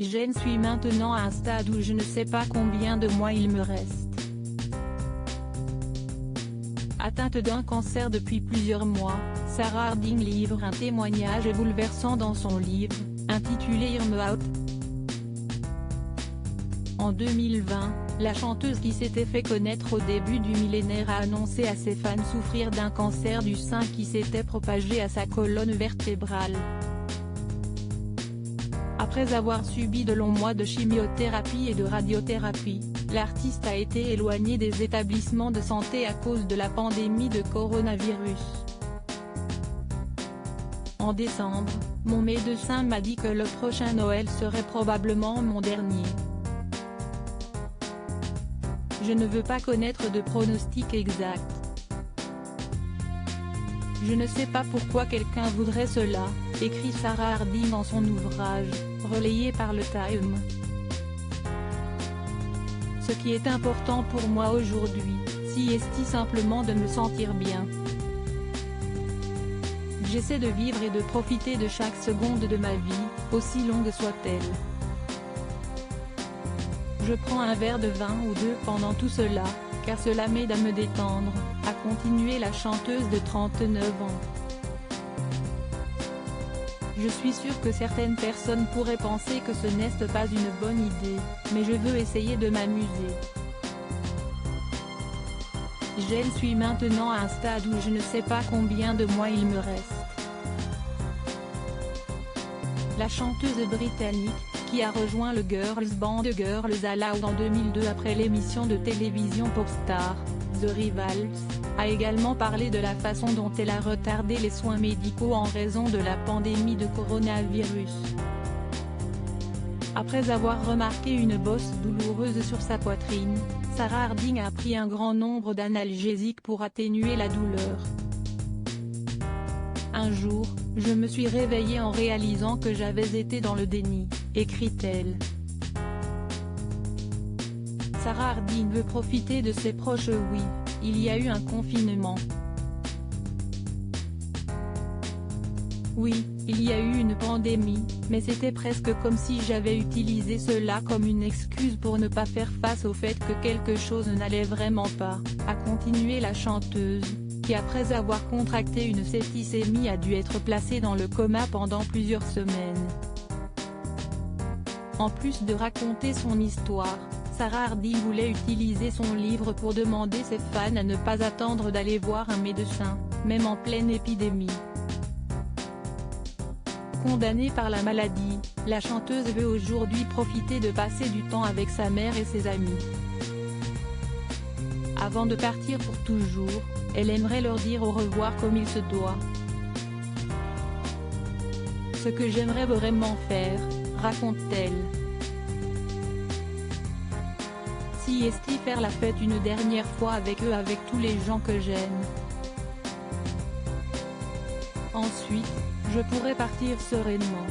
Je suis maintenant à un stade où je ne sais pas combien de mois il me reste. Atteinte d'un cancer depuis plusieurs mois, Sarah Harding livre un témoignage bouleversant dans son livre, intitulé Hear Me Out. En 2020, la chanteuse qui s'était fait connaître au début du millénaire a annoncé à ses fans souffrir d'un cancer du sein qui s'était propagé à sa colonne vertébrale. Après avoir subi de longs mois de chimiothérapie et de radiothérapie, l'artiste a été éloignée des établissements de santé à cause de la pandémie de coronavirus. En décembre, mon médecin m'a dit que le prochain Noël serait probablement mon dernier. Je ne veux pas connaître de pronostic exact. Je ne sais pas pourquoi quelqu'un voudrait cela, écrit Sarah Harding dans son ouvrage, relayé par le Time. Ce qui est important pour moi aujourd'hui, c'est simplement de me sentir bien. J'essaie de vivre et de profiter de chaque seconde de ma vie, aussi longue soit-elle. Je prends un verre de vin ou deux pendant tout cela, car cela m'aide à me détendre, a continué la chanteuse de 39 ans. Je suis sûre que certaines personnes pourraient penser que ce n'est pas une bonne idée, mais je veux essayer de m'amuser. Je suis maintenant à un stade où je ne sais pas combien de mois il me reste. La chanteuse britannique, qui a rejoint le girls band Girls Aloud en 2002 après l'émission de télévision Popstar, The Rivals, a également parlé de la façon dont elle a retardé les soins médicaux en raison de la pandémie de coronavirus. Après avoir remarqué une bosse douloureuse sur sa poitrine, Sarah Harding a pris un grand nombre d'analgésiques pour atténuer la douleur. Un jour, je me suis réveillée en réalisant que j'avais été dans le déni, écrit-elle. Sarah Harding veut profiter de ses proches. Oui, il y a eu un confinement. Oui, il y a eu une pandémie, mais c'était presque comme si j'avais utilisé cela comme une excuse pour ne pas faire face au fait que quelque chose n'allait vraiment pas, a continué la chanteuse, qui après avoir contracté une septicémie a dû être placée dans le coma pendant plusieurs semaines. En plus de raconter son histoire, Sarah Harding voulait utiliser son livre pour demander ses fans à ne pas attendre d'aller voir un médecin, même en pleine épidémie. Condamnée par la maladie, la chanteuse veut aujourd'hui profiter de passer du temps avec sa mère et ses amis. Avant de partir pour toujours, elle aimerait leur dire au revoir comme il se doit. Ce que j'aimerais vraiment faire, raconte-t-elle. Si faire la fête une dernière fois avec eux, avec tous les gens que j'aime. Ensuite, je pourrais partir sereinement.